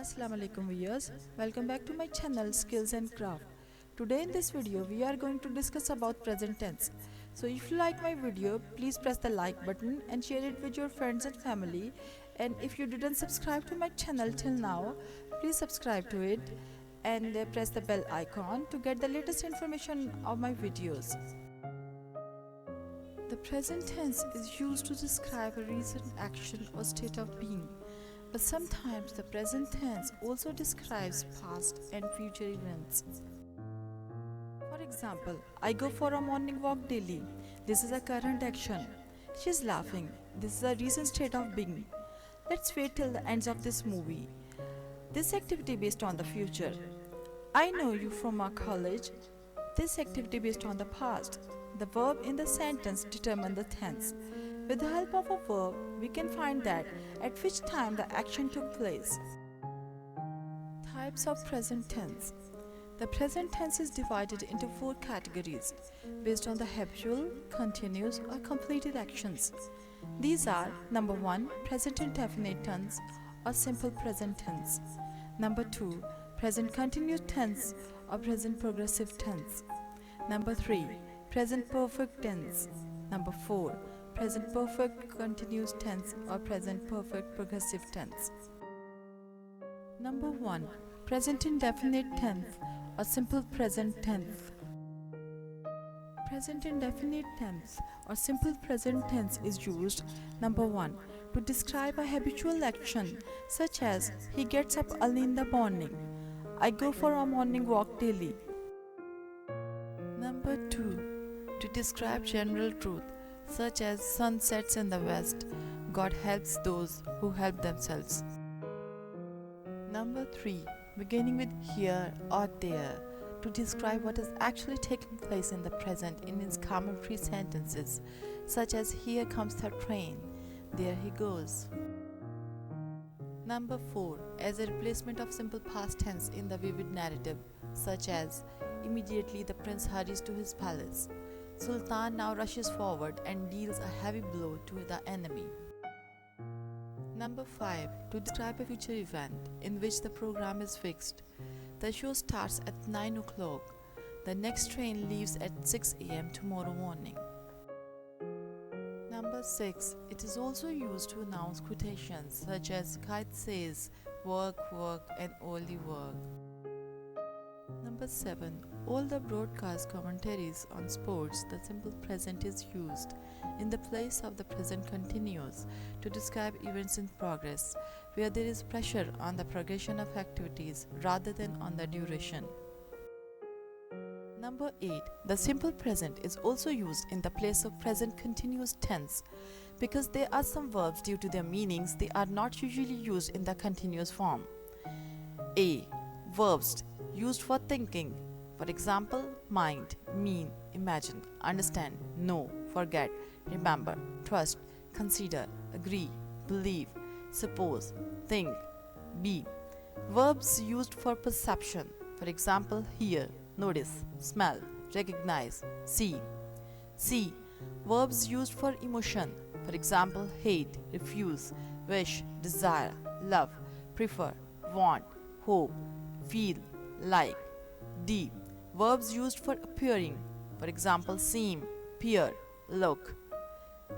Assalamu alaikum viewers, welcome back to my channel Skills and Craft. Today in this video we are going to discuss about present tense. So if you like my video, please press the like button and share it with your friends and family. And if you didn't subscribe to my channel till now, please subscribe to it and press the bell icon to get the latest information of my videos. The present tense is used to describe a recent action or state of being. But sometimes the present tense also describes past and future events. For example, I go for a morning walk daily. This is a current action. She is laughing. This is a recent state of being. Let's wait till the ends of this movie. This activity based on the future. I know you from our college. This activity based on the past. The verb in the sentence determine the tense. With the help of a verb, we can find that at which time the action took place. Types of present tense. The present tense is divided into 4 categories based on the habitual, continuous or completed actions. These are number 1, present indefinite tense or simple present tense. Number 2, present continuous tense or present progressive tense. Number 3, present perfect tense. Number 4, present perfect continuous tense or present perfect progressive tense. Number 1, present indefinite tense or simple present tense. Present indefinite tense or simple present tense is used, number 1, to describe a habitual action such as he gets up early in the morning. I go for a morning walk daily. Number 2, to describe general truth such as sun sets in the west, God helps those who help themselves. Number 3, beginning with here or there, to describe what is actually taking place in the present in exclamatory sentences such as here comes the train, there he goes. Number 4, as a replacement of simple past tense in the vivid narrative such as immediately the prince hurries to his palace. Sultan now rushes forward and deals a heavy blow to the enemy. Number 5, to describe a future event in which the program is fixed. The show starts at 9 o'clock. The next train leaves at 6 a.m. tomorrow morning. Number 6, it is also used to announce quotations such as Kite says, work, work and only work. Number 7, all the broadcast commentaries on sports, the simple present is used in the place of the present continuous to describe events in progress, where there is pressure on the progression of activities rather than on the duration. Number 8, the simple present is also used in the place of present continuous tense because there are some verbs due to their meanings they are not usually used in the continuous form. A. Verbs used for thinking. For example, mind, mean, imagine, understand, know, forget, remember, trust, consider, agree, believe, suppose, think. B. Verbs used for perception. For example, hear, notice, smell, recognize, see. C. Verbs used for emotion. For example, hate, refuse, wish, desire, love, prefer, want, hope, feel, like. D. Verbs used for appearing. For example, seem, peer, look.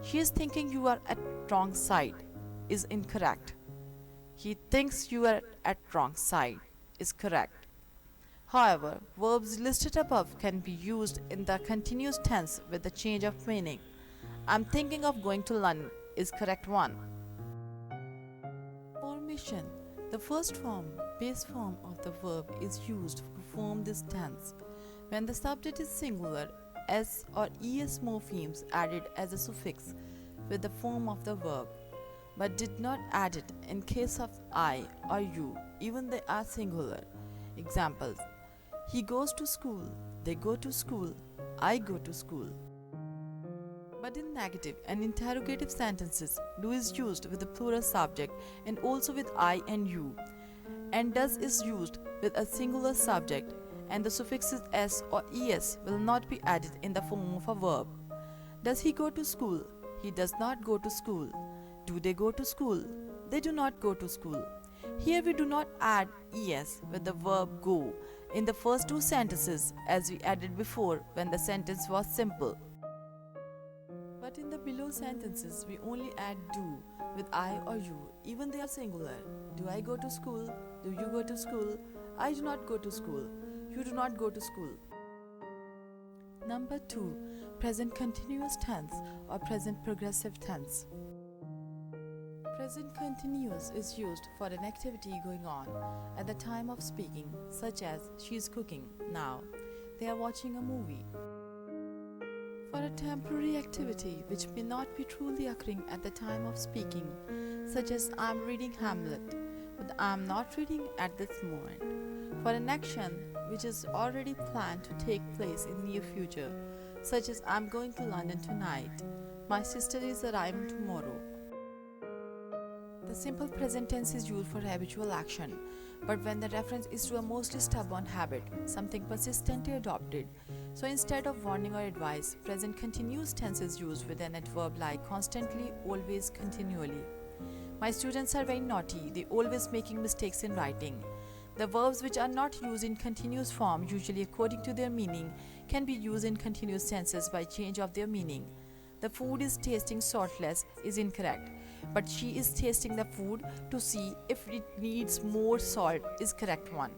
She is thinking you are at wrong side is incorrect. He thinks you are at wrong side is correct. However, verbs listed above can be used in the continuous tense with the change of meaning. I'm thinking of going to London is correct one. Formation. The first form, base form of the verb is used to form this tense. When the subject is singular, s or es morphemes added as a suffix with the form of the verb, but did not add it in case of I or you, even they are singular. Examples: he goes to school, they go to school, I go to school. But in negative and interrogative sentences, do is used with the plural subject and also with I and you, and does is used with a singular subject, and the suffixes s or es will not be added in the form of a verb. Does he go to school? He does not go to school. Do they go to school? They do not go to school. Here we do not add es with the verb go in the first two sentences as we added before when the sentence was simple. But in the below sentences we only add do with I or you, even they are singular. Do I go to school? Do you go to school? I do not go to school. You do not go to school. Number 2. Present continuous tense or present progressive tense. Present continuous is used for an activity going on at the time of speaking, such as she is cooking now, they are watching a movie. For a temporary activity which may not be truly occurring at the time of speaking, such as I am reading Hamlet, but I am not reading at this moment. For an action which is already planned to take place in near future, such as I am going to London tonight, my sister is arriving tomorrow. The simple present tense is used for habitual action, but when the reference is to a mostly stubborn habit, something persistently adopted. So instead of warning or advice, present continuous tense is used with an adverb like constantly, always, continually. My students are very naughty, they always making mistakes in writing. The verbs which are not used in continuous form, usually according to their meaning, can be used in continuous tenses by change of their meaning. The food is tasting saltless is incorrect, but she is tasting the food to see if it needs more salt is correct one.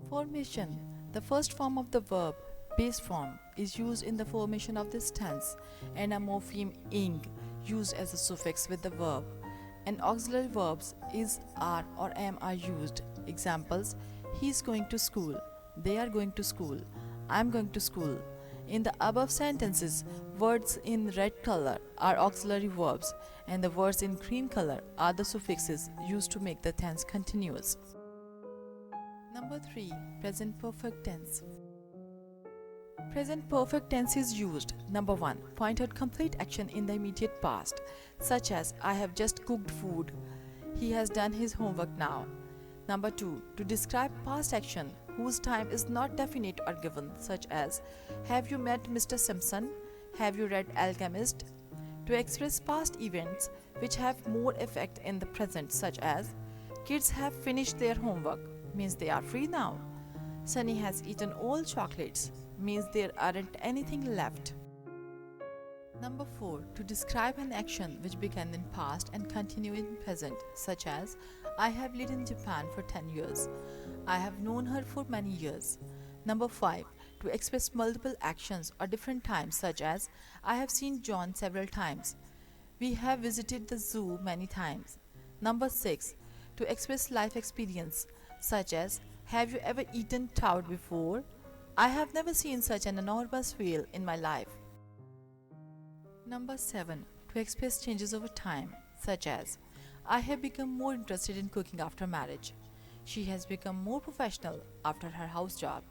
Formation. The first form of the verb, base form, is used in the formation of this tense, and a morpheme ing used as a suffix with the verb. And auxiliary verbs is, are, or am are used. Examples: he is going to school, they are going to school, I am going to school. In the above sentences, words in red color are auxiliary verbs, and the words in cream color are the suffixes used to make the tense continuous. Number 3. Present perfect tense. Present perfect tense is used. Number 1. Point out complete action in the immediate past, such as I have just cooked food, he has done his homework now. Number 2. To describe past action whose time is not definite or given, such as have you met Mr. Simpson? Have you read Alchemist? To express past events which have more effect in the present, such as kids have finished their homework, means they are free now. Sunny has eaten all chocolates, means there aren't anything left. Number 4. To describe an action which began in past and continue in present, such as I have lived in Japan for 10 years. I have known her for many years. Number 5. To express multiple actions or different times, such as I have seen John several times. We have visited the zoo many times. Number 6. To express life experience, such as have you ever eaten trout before? I have never seen such an enormous whale in my life. Number 7. To express changes over time, such as I have become more interested in cooking after marriage. She has become more professional after her house job.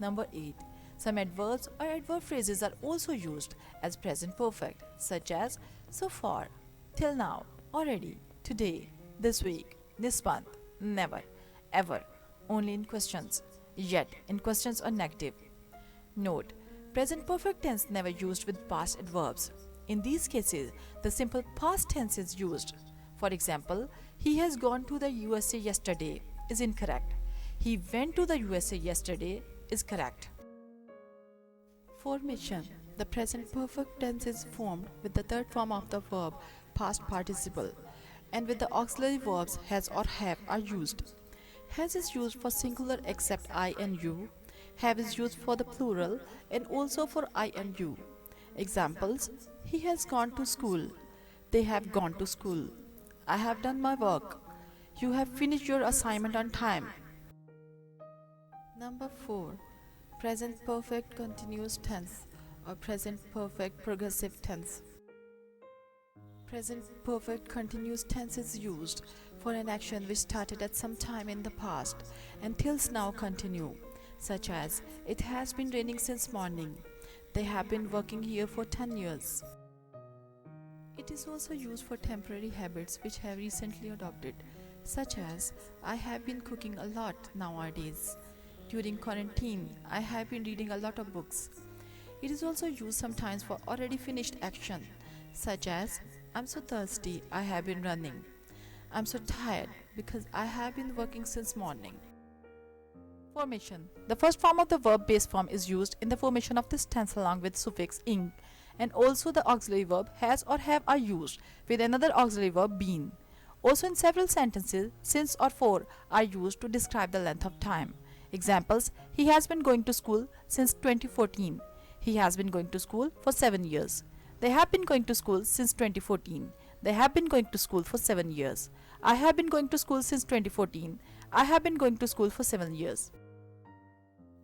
Number 8. Some adverbs or adverb phrases are also used as present perfect, such as so far, till now, already, today, this week, this month, never, ever, only in questions, yet in questions or negative. Note: present perfect tense never used with past adverbs. In these cases, the simple past tense is used. For example, he has gone to the USA yesterday is incorrect. He went to the USA yesterday is correct. Formation. The present perfect tense is formed with the third form of the verb, past participle, and with the auxiliary verbs has or have are used. Has is used for singular except I and you. Have is used for the plural and also for I and you. Examples: he has gone to school. They have gone to school. I have done my work. You have finished your assignment on time. Number 4. Present perfect continuous tense or present perfect progressive tense. Present perfect continuous tense is used for an action which started at some time in the past and till now continue, such as it has been raining since morning. They have been working here for 10 years. It is also used for temporary habits which have recently adopted, such as I have been cooking a lot nowadays. During quarantine, I have been reading a lot of books. It is also used sometimes for already finished action, such as I'm so thirsty, I have been running. I'm so tired because I have been working since morning. Formation. The first form of the verb base form is used in the formation of this tense along with suffix ing, and also the auxiliary verb has or have are used with another auxiliary verb been. Also in several sentences, since or for are used to describe the length of time. Examples: he has been going to school since 2014. He has been going to school for 7 years. They have been going to school since 2014. They have been going to school for 7 years. I have been going to school since 2014. I have been going to school for 7 years.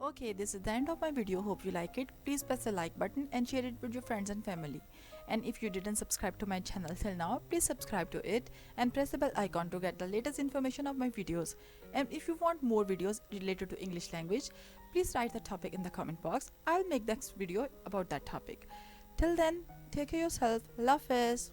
Okay, this is the end of my video. Hope you like it. Please press the like button and share it with your friends and family. And if you didn't subscribe to my channel till now, please subscribe to it and press the bell icon to get the latest information of my videos. And if you want more videos related to English language, please write the topic in the comment box. I'll make the next video about that topic. Till then, take care of yourself. Love is.